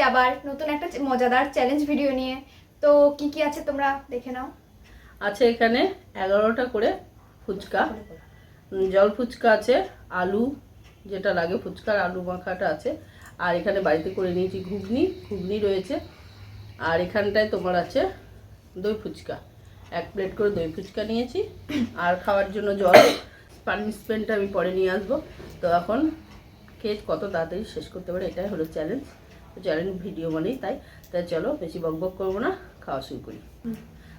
আবার নতুন একটা মজাদার চ্যালেঞ্জ ভিডিও নিয়ে। তো কি কি আছে তোমরা দেখে নাও। আছে এখানে 11টা করে ফুচকা, জল ফুচকা আছে, আলু যেটা লাগে ফুচকার আলু মাখাটা আছে, আর এখানে বাড়িতে করে নিয়েছি ঘুগনি রয়েছে, আর এখানটায় তোমার আছে দই ফুচকা, 1 প্লেট করে দই ফুচকা নিয়েছি, আর খাওয়ার জন্য জল, পানিশমেন্টটা আমি পরে নিয়ে আসবো। তো এখন খেয়ে কত তাড়াতাড়ি শেষ করতে পারে এটাই হলো চ্যালেঞ্জ। চ্যালেঞ্জ ভিডিও মানেই তাই চলো বেশি বকবক করবো না, খাওয়া শুরু করি।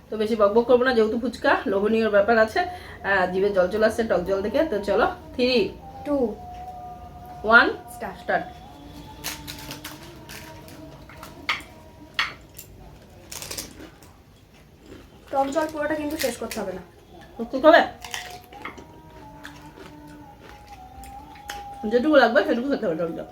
তো বেশি বকবক করবো না, যেহেতু ফুচকা লোভনীয় ব্যাপার আছে, জিভে জল চলে আসছে টক জল দেখে। তো চলো 3, 2, 1 স্টার্ট। টক জল পুরোটা কিন্তু শেষ করতে হবে না। ঠিক হবে, যেটুকু লাগবে সেটুকু খেতে হবে টক জল।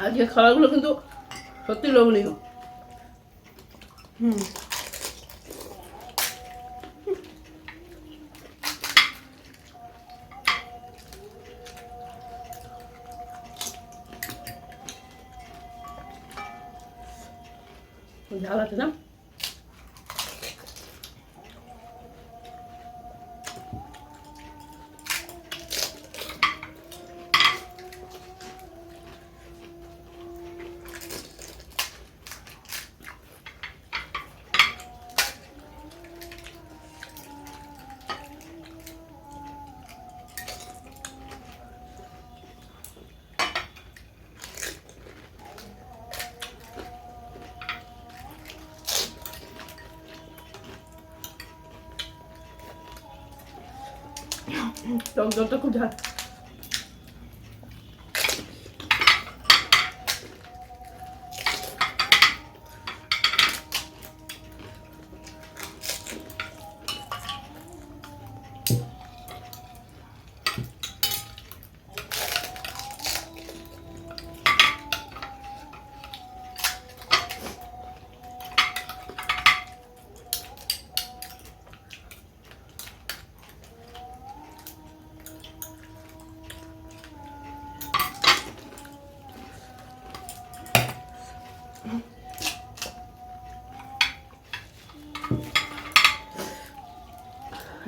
আজকে খাবারগুলো কিন্তু সত্যি লোভনীয়। ঝাল আছে না? টক জলটা খুব ঝাল।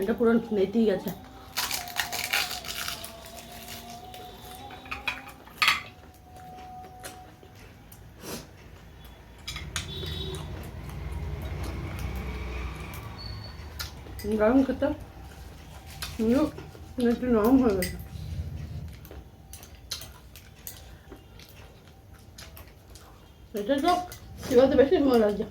এটা পুরো নেতেই গেছে। গরম খেতে একটু নরম হয়ে গেছে। এটা তো সেভাবে বেশি মজা লাগছে।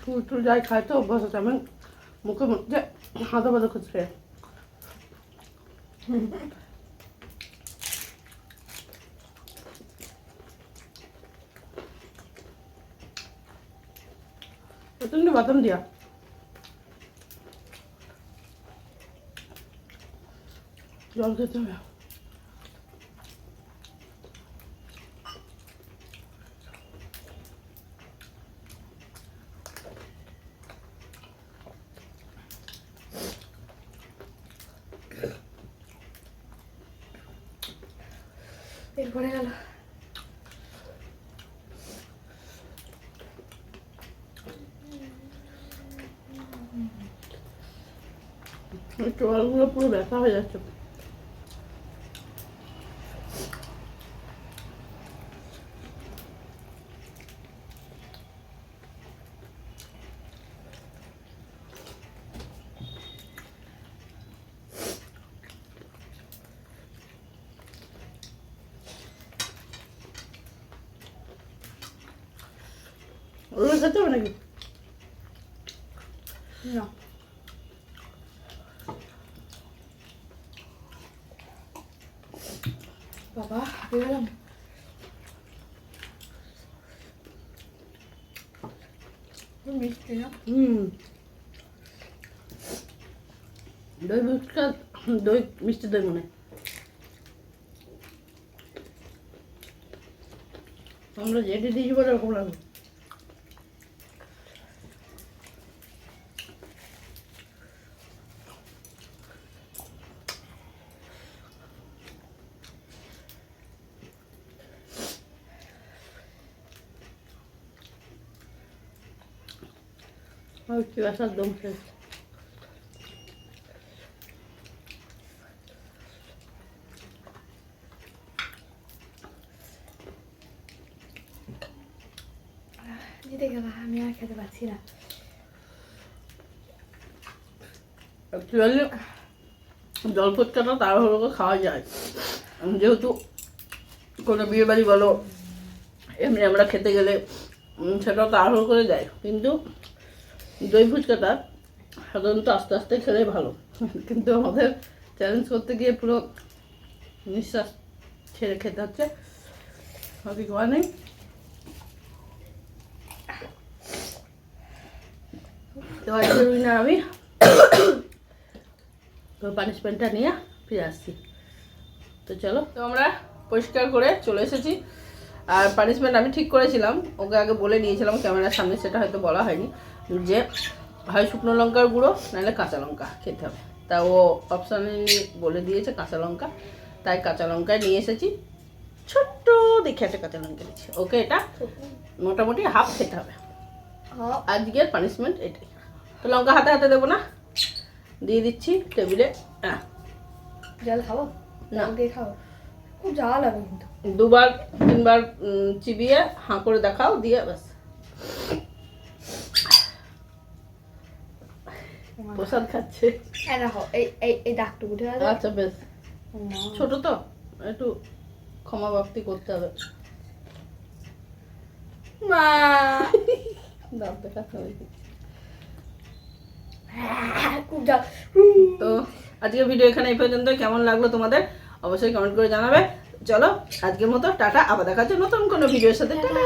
ফুল টুল যাই খাই তো অভ্যাস আছে, আমি মুখের মধ্যে হাতে পাতে খুঁজছে। প্রচন্ড বাদাম দিয়া জল খেতে হবে। পড়ে গেল। চোয়ালগুলো পুরো ব্যথা হয়ে যাচ্ছে। ওগুলো খেতে হবে নাকি? না বাবা হাঁপিয়ে গেলাম। মিষ্টি না? দই ফুচকা, দই মিষ্টি দই মনে হয়। আমরা যেটি দিয়েছি বলে ওরকম লাগবে। আর কি আসার দম শেষ। জিতে গেল, আমি আর খেতে পারছি না। অ্যাকচুয়ালি জল ফুচকাটা তাড়াহুড়ো করে খাওয়া যায়, যেহেতু কোনো বিয়ে বাড়ি বলো এমনি আমরা খেতে গেলে সেটাও তাড়াহুড়ো করে যায়, কিন্তু দই ফুচকাটা সাধারণত আস্তে আস্তে খেলে ভালো। কিন্তু আমাদের চ্যালেঞ্জ করতে গিয়ে পুরো নিঃশ্বাস ছেড়ে খেতে হচ্ছে, বাকি খাওয়া নেই। তো আজকে উইনার আমি। তো পানিশমেন্টটা নিয়ে ফিরে আসছি। তো চলো, তো আমরা পরিষ্কার করে চলে এসেছি। আর পানিশমেন্ট আমি ঠিক করেছিলাম, ওকে আগে বলে নিয়েছিলাম ক্যামেরার সামনে, সেটা হয়তো বলা হয়নি, যে হয় শুকনো লঙ্কার গুঁড়ো নাহলে কাঁচা লঙ্কা খেতে হবে। তা ও অপশানে বলে দিয়েছে কাঁচা লঙ্কা, তাই কাঁচা লঙ্কায় নিয়ে এসেছি। ছোট্ট দেখে একটা কাঁচা লঙ্কা দিচ্ছি ওকে, এটা মোটামুটি হাফ খেতে হবে। আজকের পানিশমেন্ট এটাই। তো লঙ্কা হাতে হাতে দেবো না, দিয়ে দিচ্ছি টেবিলে। জল খাবো না, দিয়ে খাবো, খুব জ্বালা লাগে কিন্তু। 2-3 চিবিয়ে হাঁ করে দেখাও, দিয়ে ব্যাস। প্রসাদ খাচ্ছে। এই দেখো, এই এই এই দাগটুকু উঠে গেছে। আচ্ছা বেশ, ছোট তো একটু ক্ষমা প্রাপ্তি করতে হবে। মা দাঁত দেখাতে হবে। খুব জ্বালা। তো আজকের ভিডিও এখানে এই পর্যন্ত। কেমন লাগলো তোমাদের অবশ্যই কমেন্ট করে জানাবে। চলো আজকের মতো টাটা, আবার দেখা হচ্ছে নতুন কোনো ভিডিওর সাথে। টাটা।